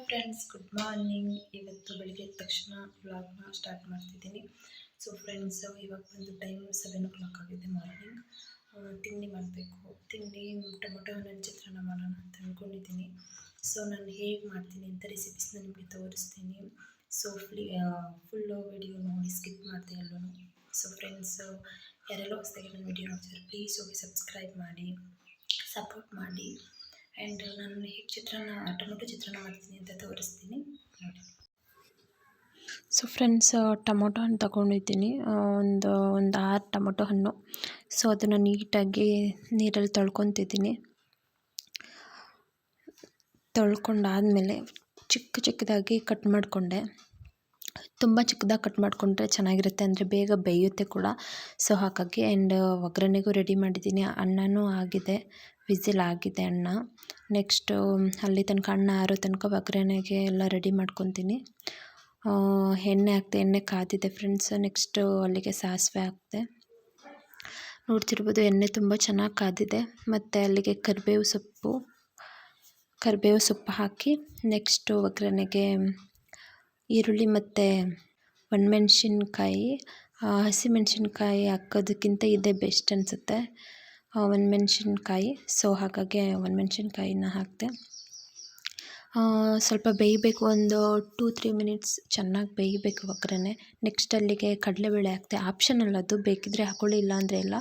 Friends, good morning. ಇವತ್ತು ಬೆಳಿಗ್ಗೆ ಎದ್ದ ತಕ್ಷಣ ವ್ಲಾಗ್ನ ಸ್ಟಾರ್ಟ್ ಮಾಡ್ತಿದ್ದೀನಿ. ಸೊ ಫ್ರೆಂಡ್ಸ್, ಇವಾಗ ಬಂದು ಟೈಮ್ 7 o'clock ಆಗಿದೆ ಮಾರ್ನಿಂಗ್. ತಿಂಡಿ ಮಾಡಬೇಕು. ತಿಂಡಿ ಟೊಮೊಟೊ ಹಣ್ಣಿನ ಚಿತ್ರಾನ್ನ ಮಾಡೋಣ ಅಂತ ಅಂದ್ಕೊಂಡಿದ್ದೀನಿ. ಸೊ ನಾನು ಹೇಗೆ ಮಾಡ್ತೀನಿ ಅಂತ ರೆಸಿಪೀಸ್ನ ನಿಮಗೆ ತೋರಿಸ್ತೀನಿ. ಸೊ ಫುಲ್ಲು ವಿಡಿಯೋ ನೋಡಿ, ಸ್ಕಿಪ್ ಮಾಡಿದೆ ಎಲ್ಲೂ. ಸೊ ಫ್ರೆಂಡ್ಸ್, ಯಾರೆಲ್ಲ ಹೊಸದಾಗಿ ನನ್ನ ವಿಡಿಯೋ ನೋಡ್ತಿದ್ದಾರೆ ಪ್ಲೀಸ್ ಹೋಗಿ ಸಬ್ಸ್ಕ್ರೈಬ್ ಮಾಡಿ, ಸಪೋರ್ಟ್ ಮಾಡಿ. ಆ್ಯಂಡ್ ನಾನು ಹೇಗೆ ಟೊಮೊಟೊ ಚಿತ್ರಾನ್ನ ಮಾಡ್ತೀನಿ ಅಂತ ತೋರಿಸ್ತೀನಿ ನೋಡಿ. ಸೊ ಫ್ರೆಂಡ್ಸ್, ಟೊಮೊಟೊ ಹಣ್ಣು ತೊಗೊಂಡಿದ್ದೀನಿ. ಒಂದು 6 ಟೊಮೊಟೊ ಹಣ್ಣು. ಸೊ ಅದನ್ನು ನೀಟಾಗಿ ನೀರಲ್ಲಿ ತೊಳ್ಕೊತಿದ್ದೀನಿ. ತೊಳ್ಕೊಂಡಾದಮೇಲೆ ಚಿಕ್ಕದಾಗಿ ಕಟ್ ಮಾಡಿಕೊಂಡೆ. ತುಂಬ ಚಿಕ್ಕದಾಗಿ ಕಟ್ ಮಾಡಿಕೊಂಡ್ರೆ ಚೆನ್ನಾಗಿರುತ್ತೆ, ಅಂದರೆ ಬೇಗ ಬೇಯುತ್ತೆ ಕೂಡ. ಸೊ ಹಾಗಾಗಿ ಆ್ಯಂಡ್ ಒಗ್ಗರಣೆಗೂ ರೆಡಿ ಮಾಡಿದ್ದೀನಿ. ಅನ್ನನೂ ಆಗಿದೆ, ವಿಸಿಲ್ ಆಗಿದೆ ಅನ್ನ. ನೆಕ್ಸ್ಟು ಅಲ್ಲಿ ತನಕ ಅನ್ನ ಆರೋ ತನಕ ಒಗ್ಗರಣೆಗೆ ಎಲ್ಲ ರೆಡಿ ಮಾಡ್ಕೊತೀನಿ. ಎಣ್ಣೆ ಹಾಕ್ದೆ, ಎಣ್ಣೆ ಕಾದಿದೆ ಫ್ರೆಂಡ್ಸ್. ನೆಕ್ಸ್ಟು ಅಲ್ಲಿಗೆ ಸಾಸಿವೆ ಹಾಕ್ದೆ. ನೋಡ್ತಿರ್ಬೋದು, ಎಣ್ಣೆ ತುಂಬ ಚೆನ್ನಾಗಿ ಕಾದಿದೆ. ಮತ್ತು ಅಲ್ಲಿಗೆ ಕರಿಬೇವು ಸೊಪ್ಪು ಹಾಕಿ ನೆಕ್ಸ್ಟು ಒಗ್ಗರಣೆಗೆ ಈರುಳ್ಳಿ ಮತ್ತು ಒಣಮೆಣ್ಸಿನ್ಕಾಯಿ. ಹಸಿಮೆಣ್ಸಿನ್ಕಾಯಿ ಹಾಕೋದಕ್ಕಿಂತ ಇದೇ ಬೆಸ್ಟ್ ಅನಿಸುತ್ತೆ, ಒಣಮೆಣ್ಸಿನ್ಕಾಯಿ. ಸೊ ಹಾಗಾಗಿ ಒಣಮೆಣ್ಸಿನ್ಕಾಯಿನ ಹಾಕಿದೆ. ಸ್ವಲ್ಪ ಬೇಯಬೇಕು, ಒಂದು 2-3 ಮಿನಿಟ್ಸ್ ಚೆನ್ನಾಗಿ ಬೇಯಬೇಕು ಒಗ್ಗರಣೆ. ನೆಕ್ಸ್ಟ್ ಅಲ್ಲಿಗೆ ಕಡಲೆಬೇಳೆ ಹಾಕ್ತೆ. ಆಪ್ಷನಲ್ ಅದು, ಬೇಕಿದ್ದರೆ ಹಾಕ್ಕೊಳ್ಳಿ, ಇಲ್ಲ ಅಂದರೆ ಇಲ್ಲ.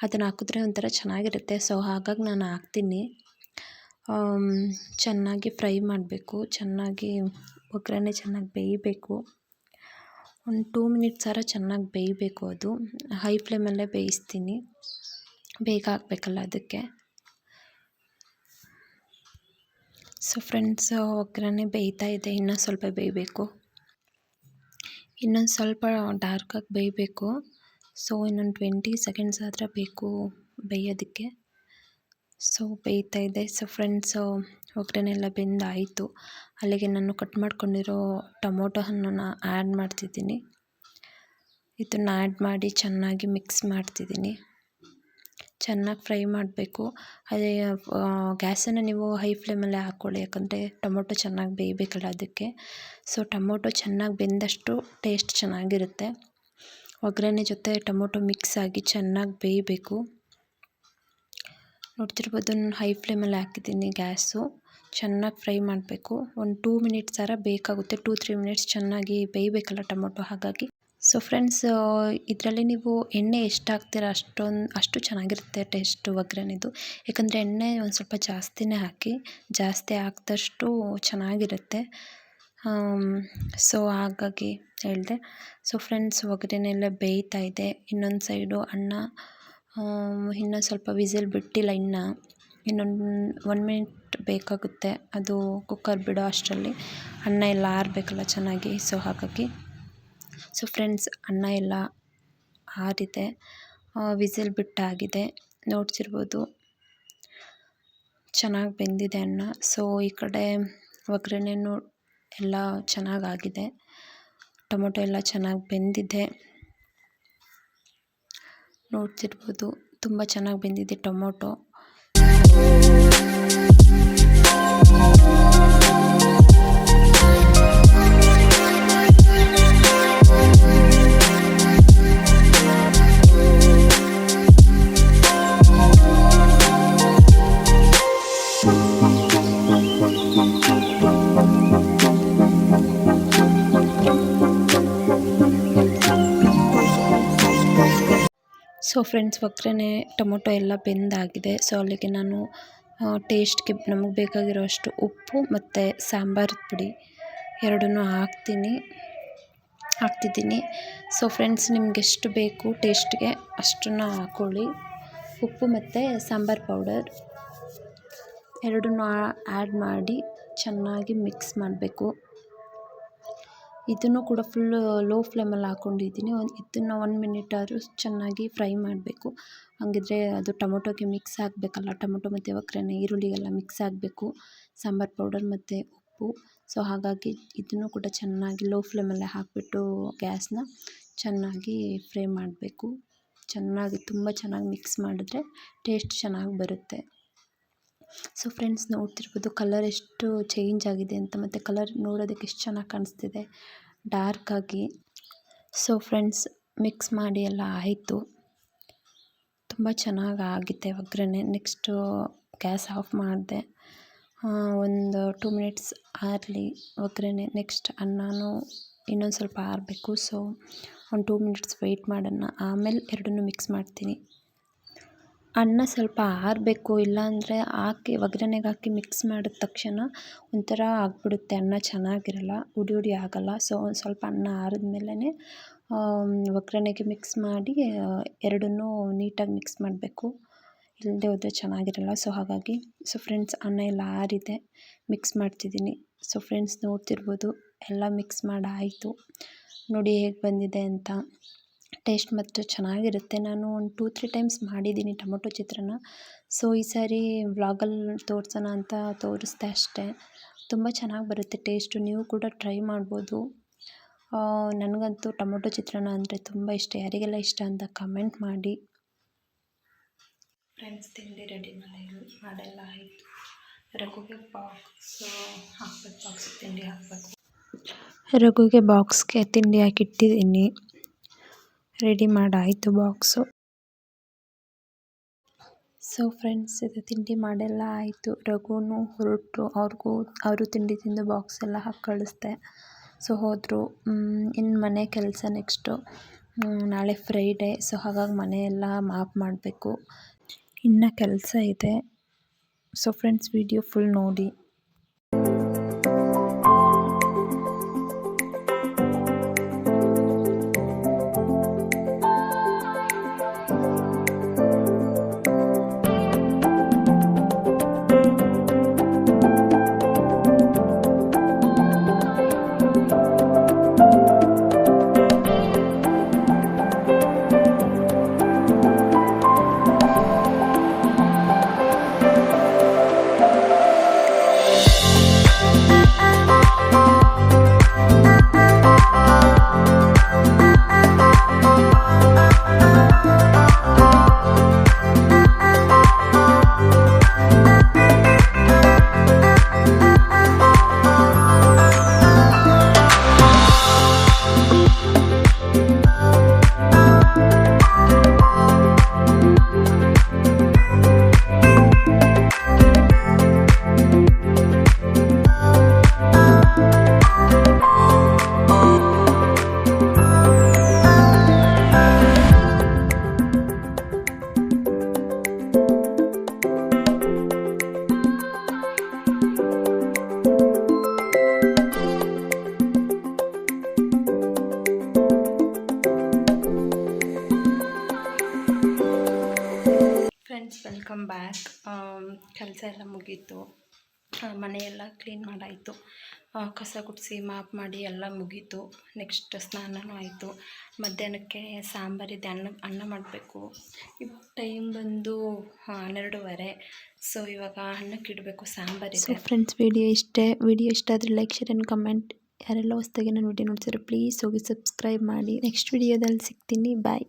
ಅದನ್ನು ಹಾಕಿದ್ರೆ ಒಂಥರ ಚೆನ್ನಾಗಿರುತ್ತೆ. ಸೊ ಹಾಗಾಗಿ ನಾನು ಹಾಕ್ತೀನಿ. ಚೆನ್ನಾಗಿ ಫ್ರೈ ಮಾಡಬೇಕು, ಚೆನ್ನಾಗಿ ಒಗ್ಗರಣೆ ಚೆನ್ನಾಗಿ ಬೇಯಬೇಕು. ಒಂದು 2 ಮಿನಿಟ್ಸ್ ಚೆನ್ನಾಗಿ ಬೇಯಬೇಕು. ಅದು ಹೈ ಫ್ಲೇಮಲ್ಲೇ ಬೇಯಿಸ್ತೀನಿ, ಬೇಗ ಹಾಕಬೇಕಲ್ಲ ಅದಕ್ಕೆ. ಸೊ ಫ್ರೆಂಡ್ಸ್, ಒಗ್ಗರಣೆ ಬೇಯ್ತಾ ಇದೆ, ಇನ್ನೂ ಸ್ವಲ್ಪ ಬೇಯಬೇಕು. ಇನ್ನೊಂದು ಸ್ವಲ್ಪ ಡಾರ್ಕಾಗಿ ಬೇಯಬೇಕು. ಸೊ ಇನ್ನೊಂದು 20 ಸೆಕೆಂಡ್ಸ್ ಆದರೆ ಬೇಕು ಬೇಯೋದಕ್ಕೆ. ಸೊ ಬೇಯ್ತಾ ಇದೆ. ಸೊ ಫ್ರೆಂಡ್ಸು, ಒಗ್ಗರಣೆ ಎಲ್ಲ ಬೆಂದಾಯಿತು. ಅಲ್ಲಿಗೆ ನಾನು ಕಟ್ ಮಾಡ್ಕೊಂಡಿರೋ ಟೊಮೊಟೊ ಹಣ್ಣನ್ನು ಆ್ಯಡ್ ಮಾಡ್ತಿದ್ದೀನಿ. ಇದನ್ನು ಆ್ಯಡ್ ಮಾಡಿ ಚೆನ್ನಾಗಿ ಮಿಕ್ಸ್ ಮಾಡ್ತಿದ್ದೀನಿ. ಚೆನ್ನಾಗಿ ಫ್ರೈ ಮಾಡಬೇಕು. ಅದೇ ಗ್ಯಾಸನ್ನು ನೀವು ಹೈ ಫ್ಲೇಮಲ್ಲೇ ಹಾಕ್ಕೊಳ್ಳಿ, ಯಾಕಂದರೆ ಟೊಮೊಟೊ ಚೆನ್ನಾಗಿ ಬೇಯಬೇಕಲ್ಲ ಅದಕ್ಕೆ. ಸೊ ಟೊಮೊಟೊ ಚೆನ್ನಾಗಿ ಬೆಂದಷ್ಟು ಟೇಸ್ಟ್ ಚೆನ್ನಾಗಿರುತ್ತೆ. ಒಗ್ಗರಣೆ ಜೊತೆ ಟೊಮೊಟೊ ಮಿಕ್ಸ್ ಆಗಿ ಚೆನ್ನಾಗಿ ಬೇಯಬೇಕು. ನೋಡ್ತಿರ್ಬೋದು, ನಾನು ಹೈ ಫ್ಲೇಮಲ್ಲಿ ಹಾಕಿದ್ದೀನಿ ಗ್ಯಾಸು. ಚೆನ್ನಾಗಿ ಫ್ರೈ ಮಾಡಬೇಕು. ಒಂದು 2 ಮಿನಿಟ್ಸ್ ಬೇಕಾಗುತ್ತೆ. 2-3 ಮಿನಿಟ್ಸ್ ಚೆನ್ನಾಗಿ ಬೇಯಬೇಕಲ್ಲ ಟೊಮೊಟೊ, ಹಾಗಾಗಿ. ಸೊ ಫ್ರೆಂಡ್ಸ್, ಇದರಲ್ಲಿ ನೀವು ಎಣ್ಣೆ ಎಷ್ಟು ಹಾಕ್ತೀರ ಅಷ್ಟು ಚೆನ್ನಾಗಿರುತ್ತೆ ಟೇಸ್ಟು ಒಗ್ಗರಣೆದು. ಯಾಕಂದರೆ ಎಣ್ಣೆ ಒಂದು ಸ್ವಲ್ಪ ಜಾಸ್ತಿನೇ ಹಾಕಿ, ಜಾಸ್ತಿ ಹಾಕಿದಷ್ಟು ಚೆನ್ನಾಗಿರುತ್ತೆ. ಸೊ ಹಾಗಾಗಿ ಹೇಳಿದೆ. ಸೊ ಫ್ರೆಂಡ್ಸ್, ಒಗ್ಗರಣೆ ಎಲ್ಲ ಬೇಯ್ತಾ ಇದೆ. ಇನ್ನೊಂದು ಸೈಡು ಅನ್ನ ಇನ್ನೂ ಸ್ವಲ್ಪ ವಿಸಿಲ್ ಬಿಟ್ಟಿಲ್ಲ, ಇನ್ನೊಂದು 1 ಮಿನಿಟ್ ಬೇಕಾಗುತ್ತೆ. ಅದು ಕುಕ್ಕರ್ ಬಿಡೋ ಅಷ್ಟರಲ್ಲಿ ಅನ್ನ ಎಲ್ಲ ಆರಬೇಕಲ್ಲ ಚೆನ್ನಾಗಿ. ಸೊ ಹಾಗಾಗಿ. ಸೊ ಫ್ರೆಂಡ್ಸ್, ಅನ್ನ ಎಲ್ಲ ಆರಿದೆ, ವಿಸಿಲ್ ಬಿಟ್ಟಾಗಿದೆ. ನೋಡ್ತಿರ್ಬೋದು, ಚೆನ್ನಾಗಿ ಬೆಂದಿದೆ ಅನ್ನ. ಸೊ ಈ ಕಡೆ ಒಗ್ಗರಣೆನೂ ಎಲ್ಲ ಚೆನ್ನಾಗಾಗಿದೆ, ಟೊಮೊಟೊ ಎಲ್ಲ ಚೆನ್ನಾಗಿ ಬೆಂದಿದೆ. ನೋಡ್ತಿರ್ಬೋದು, ತುಂಬ ಚೆನ್ನಾಗಿ ಬೆಂದಿದೆ ಟೊಮೊಟೊ. ಸೊ ಫ್ರೆಂಡ್ಸ್, ಒಗ್ಗರಣೆ ಟೊಮೊಟೊ ಎಲ್ಲ ಬೆಂದಾಗಿದೆ. ಸೊ ಅಲ್ಲಿಗೆ ನಾನು ಟೇಸ್ಟ್ಗೆ ನಮಗೆ ಬೇಕಾಗಿರೋ ಅಷ್ಟು ಉಪ್ಪು ಮತ್ತು ಸಾಂಬಾರು ಪುಡಿ ಎರಡನ್ನೂ ಹಾಕ್ತಿದ್ದೀನಿ. ಸೊ ಫ್ರೆಂಡ್ಸ್, ನಿಮ್ಗೆ ಎಷ್ಟು ಬೇಕು ಟೇಸ್ಟ್ಗೆ ಅಷ್ಟನ್ನು ಹಾಕ್ಕೊಳ್ಳಿ. ಉಪ್ಪು ಮತ್ತು ಸಾಂಬಾರು ಪೌಡರ್ ಎರಡನ್ನೂ ಆ್ಯಡ್ ಮಾಡಿ ಚೆನ್ನಾಗಿ ಮಿಕ್ಸ್ ಮಾಡಬೇಕು. ಇದನ್ನು ಕೂಡ ಫುಲ್ಲು ಲೋ ಫ್ಲೇಮಲ್ಲಿ ಹಾಕ್ಕೊಂಡಿದ್ದೀನಿ. ಇದನ್ನು 1 ಮಿನಿಟ್ ಆದರೂ ಚೆನ್ನಾಗಿ ಫ್ರೈ ಮಾಡಬೇಕು. ಹಂಗಿದ್ರೆ ಅದು ಟೊಮೊಟೊಗೆ ಮಿಕ್ಸ್ ಆಗಬೇಕಲ್ಲ, ಟೊಮೊಟೊ ಮತ್ತು ಒಗ್ಗರಣೆ ಈರುಳ್ಳಿಗೆಲ್ಲ ಮಿಕ್ಸ್ ಆಗಬೇಕು, ಸಾಂಬಾರು ಪೌಡರ್ ಮತ್ತು ಉಪ್ಪು. ಸೊ ಹಾಗಾಗಿ ಇದನ್ನು ಕೂಡ ಚೆನ್ನಾಗಿ ಲೋ ಫ್ಲೇಮಲ್ಲೇ ಹಾಕಿಬಿಟ್ಟು ಗ್ಯಾಸ್ನ ಚೆನ್ನಾಗಿ ಫ್ರೈ ಮಾಡಬೇಕು. ತುಂಬ ಚೆನ್ನಾಗಿ ಮಿಕ್ಸ್ ಮಾಡಿದ್ರೆ ಟೇಸ್ಟ್ ಚೆನ್ನಾಗಿ ಬರುತ್ತೆ. ಸೊ ಫ್ರೆಂಡ್ಸ್ ನೋಡ್ತಿರ್ಬೋದು ಕಲರ್ ಎಷ್ಟು ಚೇಂಜ್ ಆಗಿದೆ ಅಂತ, ಮತ್ತು ಕಲರ್ ನೋಡೋದಕ್ಕೆ ಎಷ್ಟು ಚೆನ್ನಾಗಿ ಕಾಣಿಸ್ತಿದೆ ಡಾರ್ಕಾಗಿ. ಸೊ ಫ್ರೆಂಡ್ಸ್ ಮಿಕ್ಸ್ ಮಾಡಿ ಎಲ್ಲ ಆಯಿತು, ತುಂಬ ಚೆನ್ನಾಗಿ ಆಗಿದೆ ಒಗ್ಗರಣೆ. ನೆಕ್ಸ್ಟು ಗ್ಯಾಸ್ ಆಫ್ ಮಾಡಿದೆ, ಒಂದು 2 ಮಿನಿಟ್ಸ್ ಆರಲಿ ಒಗ್ಗರಣೆ. ನೆಕ್ಸ್ಟ್ ಅನ್ನನೂ ಇನ್ನೊಂದು ಸ್ವಲ್ಪ ಆರಬೇಕು. ಸೊ ಒಂದು 2 ಮಿನಿಟ್ಸ್ ವೆಯ್ಟ್ ಮಾಡೋಣ, ಆಮೇಲೆ ಎರಡನ್ನೂ ಮಿಕ್ಸ್ ಮಾಡ್ತೀನಿ. ಅನ್ನ ಸ್ವಲ್ಪ ಆರಬೇಕು, ಇಲ್ಲಾಂದರೆ ಒಗ್ಗರಣೆಗೆ ಹಾಕಿ ಮಿಕ್ಸ್ ಮಾಡಿದ ತಕ್ಷಣ ಒಂಥರ ಆಗಿಬಿಡುತ್ತೆ, ಅನ್ನ ಚೆನ್ನಾಗಿರಲ್ಲ, ಉಡಿ ಉಡಿ ಆಗೋಲ್ಲ. ಸೊ ಒಂದು ಸ್ವಲ್ಪ ಅನ್ನ ಆರಿದ್ಮೇಲೆ ಒಗ್ಗರಣೆಗೆ ಮಿಕ್ಸ್ ಮಾಡಿ ಎರಡನ್ನೂ ನೀಟಾಗಿ ಮಿಕ್ಸ್ ಮಾಡಬೇಕು, ಇಲ್ಲದೆ ಹೋದರೆ ಚೆನ್ನಾಗಿರಲ್ಲ. ಸೊ ಹಾಗಾಗಿ ಫ್ರೆಂಡ್ಸ್ ಅನ್ನ ಎಲ್ಲ ಆರಿದೆ, ಮಿಕ್ಸ್ ಮಾಡ್ತಿದ್ದೀನಿ. ಸೊ ಫ್ರೆಂಡ್ಸ್ ನೋಡ್ತಿರ್ಬೋದು ಎಲ್ಲ ಮಿಕ್ಸ್ ಮಾಡಾಯಿತು, ನೋಡಿ ಹೇಗೆ ಬಂದಿದೆ ಅಂತ. ಟೇಸ್ಟ್ ಮಾತ್ರ ಚೆನ್ನಾಗಿರುತ್ತೆ. ನಾನು ಒಂದು 2-3 ಟೈಮ್ಸ್ ಮಾಡಿದ್ದೀನಿ ಟೊಮೊಟೊ ಚಿತ್ರಾನ್ನ. ಸೊ ಈ ಸಾರಿ ವ್ಲಾಗಲ್ಲಿ ತೋರಿಸೋಣ ಅಂತ ತೋರಿಸ್ದೆ ಅಷ್ಟೇ. ತುಂಬ ಚೆನ್ನಾಗಿ ಬರುತ್ತೆ ಟೇಸ್ಟು, ನೀವು ಕೂಡ ಟ್ರೈ ಮಾಡ್ಬೋದು. ನನಗಂತೂ ಟೊಮೊಟೊ ಚಿತ್ರಾನ್ನ ಅಂದರೆ ತುಂಬ ಇಷ್ಟ. ಯಾರಿಗೆಲ್ಲ ಇಷ್ಟ ಅಂತ ಕಮೆಂಟ್ ಮಾಡಿ. ಫ್ರೆಂಡ್ಸ್ ತಿಂಡಿ ರೆಡಿ ಮಾಡೆಲ್ಲ ಆಯಿತು. ರಘುಗೆ ಬಾಕ್ಸ್ ಹಾಕ್ಬೇಕು, ಬಾಕ್ಸಿಗೆ ತಿಂಡಿ ಹಾಕಬೇಕು. ರಘುಗೆ ಬಾಕ್ಸ್ಗೆ ತಿಂಡಿ ಹಾಕಿಟ್ಟಿದ್ದೀನಿ, ರೆಡಿ ಮಾಡಾಯಿತು ಬಾಕ್ಸು. ಸೊ ಫ್ರೆಂಡ್ಸ್ ಇದು ತಿಂಡಿ ಮಾಡೆಲ್ಲ ಆಯಿತು. ರಘುನೂ ಹೊರಟರು, ಅವರು ತಿಂಡಿ ತಿಂದು ಬಾಕ್ಸ್ ಎಲ್ಲ ಹಾಕಿ ಕಳಿಸ್ದೆ. ಸೊ ಹೋದರು. ಇನ್ನು ಮನೆ ಕೆಲಸ ನೆಕ್ಸ್ಟು. ನಾಳೆ ಫ್ರೈಡೇ, ಸೊ ಹಾಗಾಗಿ ಮನೆಯೆಲ್ಲ ಮಾಪ್ ಮಾಡಬೇಕು, ಇನ್ನು ಕೆಲಸ ಇದೆ. ಸೊ ಫ್ರೆಂಡ್ಸ್ ವಿಡಿಯೋ ಫುಲ್ ನೋಡಿ. Welcome back. ಕೆಲಸ ಎಲ್ಲ ಮುಗೀತು, ಮನೆಯೆಲ್ಲ ಕ್ಲೀನ್ ಮಾಡಾಯಿತು, ಕಸ ಗುಡಿಸಿ ಮಾಪ್ ಮಾಡಿ ಎಲ್ಲ ಮುಗೀತು. ನೆಕ್ಸ್ಟ್ ಸ್ನಾನನೂ ಆಯಿತು. ಮಧ್ಯಾಹ್ನಕ್ಕೆ ಸಾಂಬಾರಿದೆ, ಅನ್ನ ಮಾಡಬೇಕು. ಇವಾಗ ಟೈಮ್ ಬಂದು 12:30. ಸೊ ಇವಾಗ ಅನ್ನಕ್ಕೆ ಇಡಬೇಕು, ಸಾಂಬಾರಿದೆ. ಸೊ ಫ್ರೆಂಡ್ಸ್ ವಿಡಿಯೋ ಇಷ್ಟ ಆದರೆ ಲೈಕ್, ಶೇರ್ ಆ್ಯಂಡ್ ಕಮೆಂಟ್. ಯಾರೆಲ್ಲ ಹೊಸದಾಗಿ ನನ್ನ ವಿಡಿಯೋ ನೋಡ್ತಿರೋ ಪ್ಲೀಸ್ ಹೋಗಿ ಸಬ್ಸ್ಕ್ರೈಬ್ ಮಾಡಿ. ನೆಕ್ಸ್ಟ್ ವಿಡಿಯೋದಲ್ಲಿ ಸಿಗ್ತೀನಿ, ಬಾಯ್.